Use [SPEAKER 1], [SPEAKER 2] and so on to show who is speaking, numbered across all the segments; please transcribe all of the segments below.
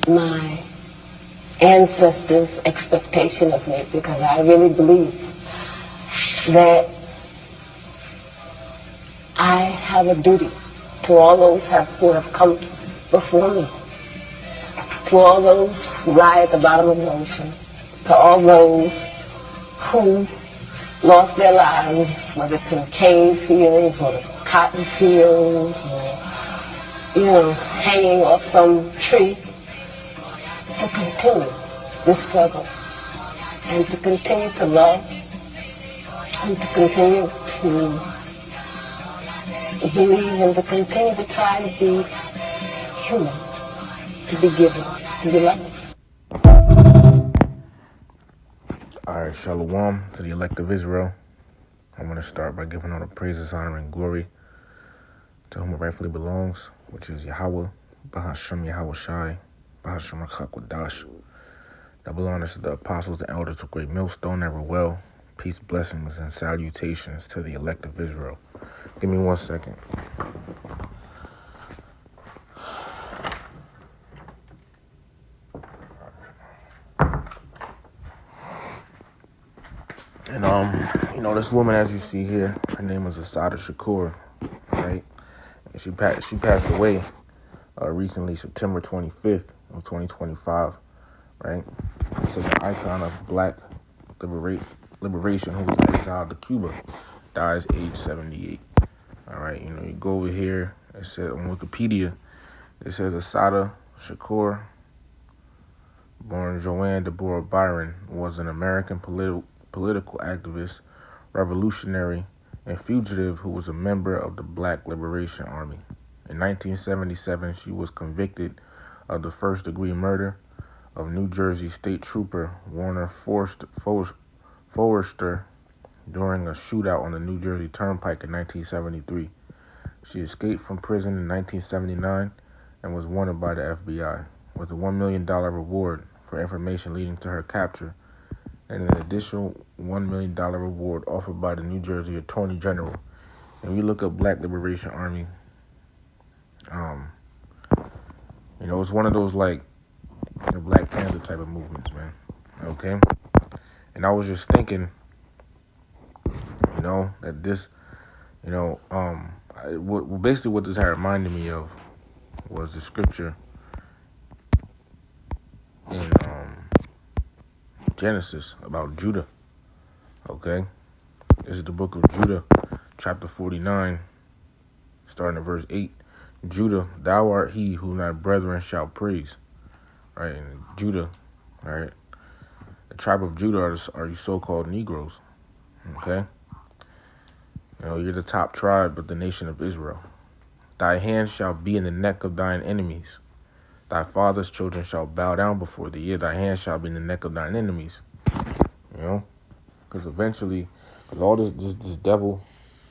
[SPEAKER 1] my ancestors' expectation of me, because I really believe that I have a duty to all those who have come before me, to all those who lie at the bottom of the ocean, to all those who lost their lives, whether it's in cane fields or the cotton fields or, hanging off some tree, to continue this struggle and to continue to love and to continue to believe and to continue to try to be human, to be given, to be loved.
[SPEAKER 2] All right, shalom to the elect of Israel. I want to start by giving all the praises, honor, and glory to whom it rightfully belongs, which is Yahweh, Bahashem Yahweh Shai, Bahashem Hakwadash. Double honors to the apostles, the elders of Great Millstone, ever well. Peace, blessings, and salutations to the elect of Israel. Give me 1 second. And this woman, as you see here, her name is Assata Shakur, right? And she passed away recently, September 25th of 2025, right? This is an icon of black liberation who was exiled to Cuba, dies age 78. All right, you go over here, it says on Wikipedia, it says Assata Shakur, born Joanne Deborah Byron, was an American political activist, revolutionary, and fugitive who was a member of the Black Liberation Army. In 1977, she was convicted of the first-degree murder of New Jersey State Trooper Warner Forster during a shootout on the New Jersey Turnpike in 1973. She escaped from prison in 1979 and was wanted by the FBI with a $1 million reward for information leading to her capture, and an additional $1 million reward offered by the New Jersey Attorney General. And we look up Black Liberation Army. It's one of those like the Black Panther type of movements, man. Okay, and I was just thinking, that this, basically what this had reminded me of was the scripture in Genesis about Judah. Okay, this is the book of Judah, chapter 49, starting at verse 8. Judah, thou art he whom thy brethren shall praise. Right, and Judah, right, the tribe of Judah are you so-called Negroes. Okay, you're the top tribe of the nation of Israel. Thy hand shall be in the neck of thine enemies. Thy father's children shall bow down before thee. Yea, thy hand shall be in the neck of thine enemies. Because eventually, all this devil,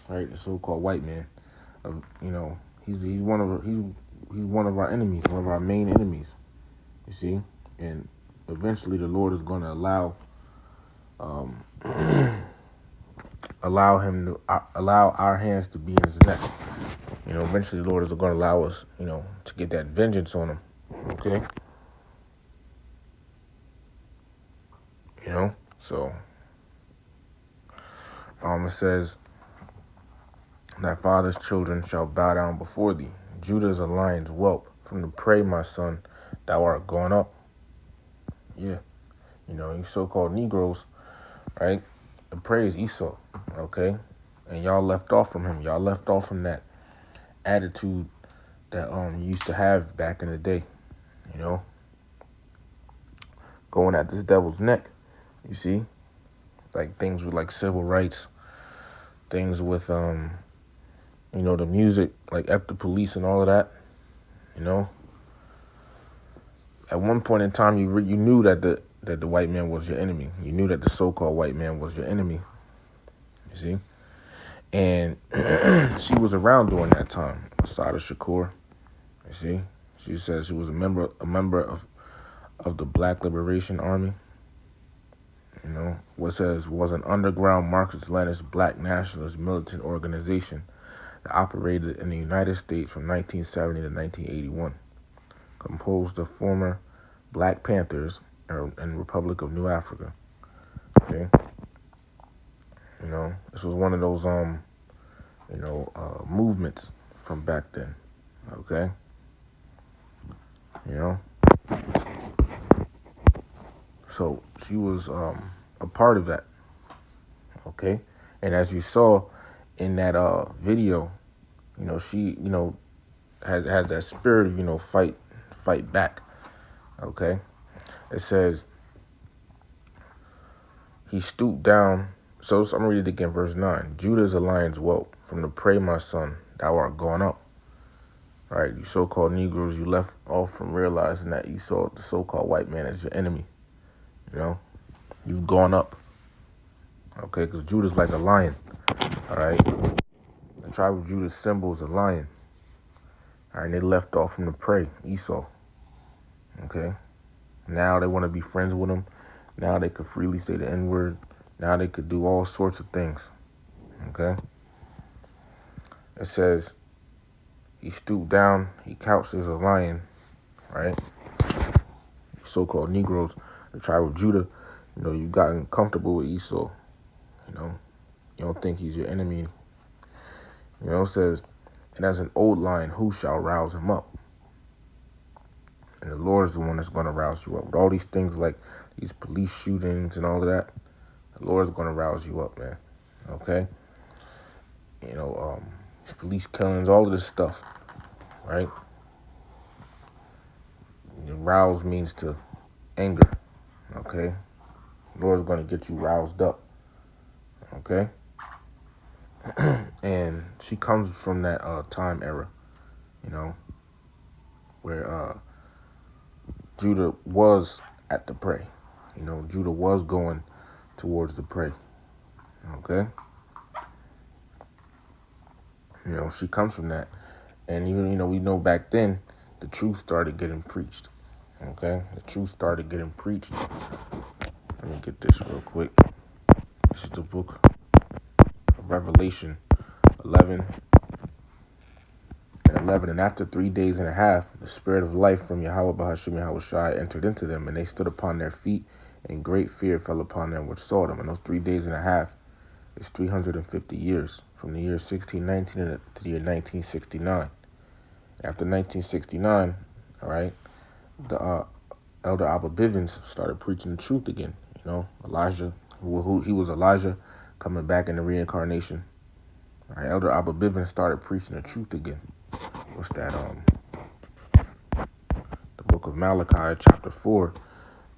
[SPEAKER 2] right, the so-called white man, he's one of our enemies, one of our main enemies. You see, and eventually the Lord is going to allow our hands to be in his neck. Eventually the Lord is going to allow us, to get that vengeance on him. Okay. So it says, thy father's children shall bow down before thee. Judah is a lion's whelp. From the prey, my son, thou art gone up. Yeah. You so-called Negroes, right? The prey is Esau, okay? And y'all left off from him. Y'all left off from that attitude that you used to have back in the day, going at this devil's neck, you see? Like things with like civil rights, things with, the music, like F the police and all of that, At one point in time, you knew that the white man was your enemy. You knew that the so-called white man was your enemy. You see, and she was around during that time. Assata Shakur. You see, she says she was a member of the Black Liberation Army. What says was an underground Marxist-Leninist black nationalist militant organization that operated in the United States from 1970 to 1981. Composed of former Black Panthers and Republic of New Africa. Okay, this was one of those movements from back then. Okay, so she was a part of that. Okay, and as you saw in that video, she has that spirit of fight back. Okay, it says he stooped down. So I'm gonna read it again, verse 9. Judah is a lion's whelp. From the prey, my son, thou art gone up. All right, you so-called Negroes, you left off from realizing that you saw the so-called white man as your enemy. You've gone up. Okay, because Judah's like a lion. All right, the tribe of Judah's symbol is a lion. All right, and they left off from the prey, Esau. Okay, now they want to be friends with him. Now they could freely say the N-word. Now they could do all sorts of things. Okay, it says he stooped down, he couched as a lion, right? So-called Negroes, the tribe of Judah, you've gotten comfortable with Esau. You don't think he's your enemy. It says, and as an old lion, who shall rouse him up? And the Lord is the one that's going to rouse you up. With all these things like these police shootings and all of that, the Lord is going to rouse you up, man. Okay? These police killings, all of this stuff, right? Rouse means to anger, okay? The Lord is going to get you roused up, okay? And she comes from that time era, where Judah was at the prey. Judah was going towards the prey, okay? She comes from that. And even, we know back then, the truth started getting preached, okay? The truth started getting preached. Let me get this real quick. This is the book of Revelation 11 and 11. And after 3 days and a half, the spirit of life from Yahweh Bahashim Yahweh Shai entered into them, and they stood upon their feet, and great fear fell upon them which saw them. And those 3 days and a half is 350 years, from the year 1619 to the year 1969. After 1969, all right, the Elder Abba Bivens started preaching the truth again. Elijah, who he was Elijah, coming back in the reincarnation. All right, Elder Abba Bivens started preaching the truth again. What's that? The book of Malachi, chapter 4,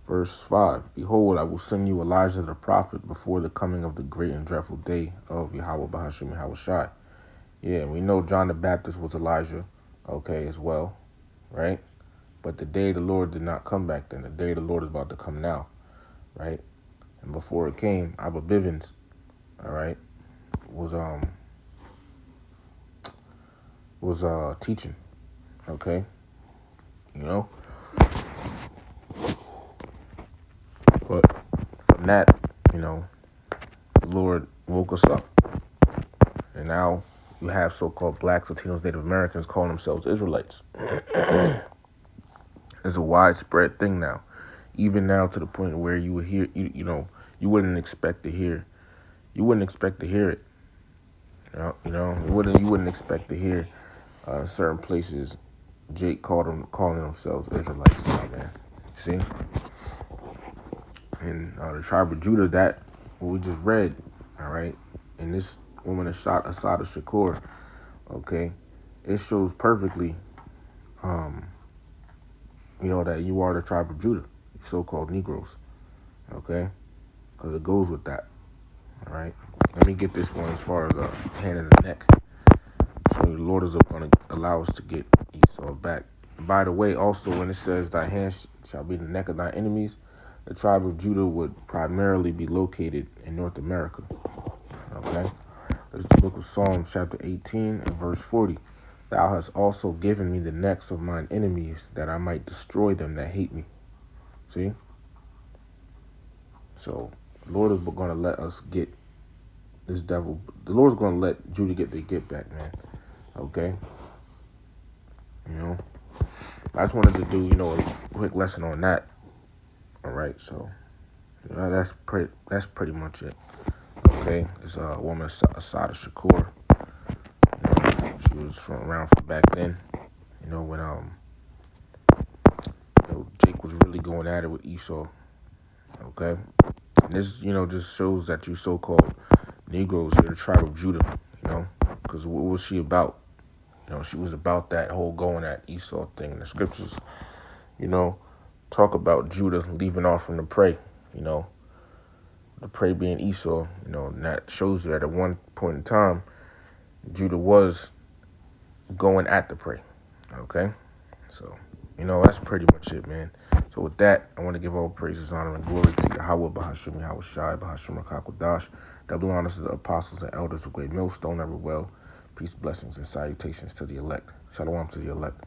[SPEAKER 2] verse 5. Behold, I will send you Elijah the prophet before the coming of the great and dreadful day of Yahweh Bahashim Yahweh Shai. Yeah, we know John the Baptist was Elijah, okay, as well, right? But the day of the Lord did not come back then. The day of the Lord is about to come now, right? And before it came, Abba Bivens, all right, was teaching, okay? But from that, the Lord woke us up. And now you have so-called blacks, Latinos, Native Americans calling themselves Israelites. It's a widespread thing now. Even now to the point where you would hear, you wouldn't expect to hear. You wouldn't expect to hear it. You wouldn't expect to hear certain places Jake calling themselves Israelites now, man. See? And the tribe of Judah, that what we just read, all right, and this woman Assata Shakur, okay, it shows perfectly, that you are the tribe of Judah, so-called Negroes, okay, because it goes with that, all right. Let me get this one as far as a hand in the neck. So the Lord is going to allow us to get Esau back. And by the way, also when it says thy hand shall be the neck of thy enemies, the tribe of Judah would primarily be located in North America. Okay? This is the book of Psalms, chapter 18 and verse 40. Thou hast also given me the necks of mine enemies, that I might destroy them that hate me. See? So the Lord is going to let us get this devil. The Lord is going to let Judah get their get back, man. Okay? I just wanted to do, a quick lesson on that. right? So that's pretty much it. Okay, it's a woman, Assata Shakur. She was from around from back then. When Jake was really going at it with Esau. Okay, and this just shows that you so-called Negroes, you're the tribe of Judah. Because what was she about? She was about that whole going at Esau thing. In the scriptures, you know, talk about Judah leaving off from the prey. The prey being Esau. And that shows you that at one point in time, Judah was going at the prey. Okay, so that's pretty much it, man. So with that, I want to give all praises, honor, and glory to Yahweh, Bahashim, Yahweh Shai, Bahashim Rakakwadash. Double honors to the apostles and elders of Great Millstone, Everwell. Peace, blessings, and salutations to the elect. Shalom to the elect.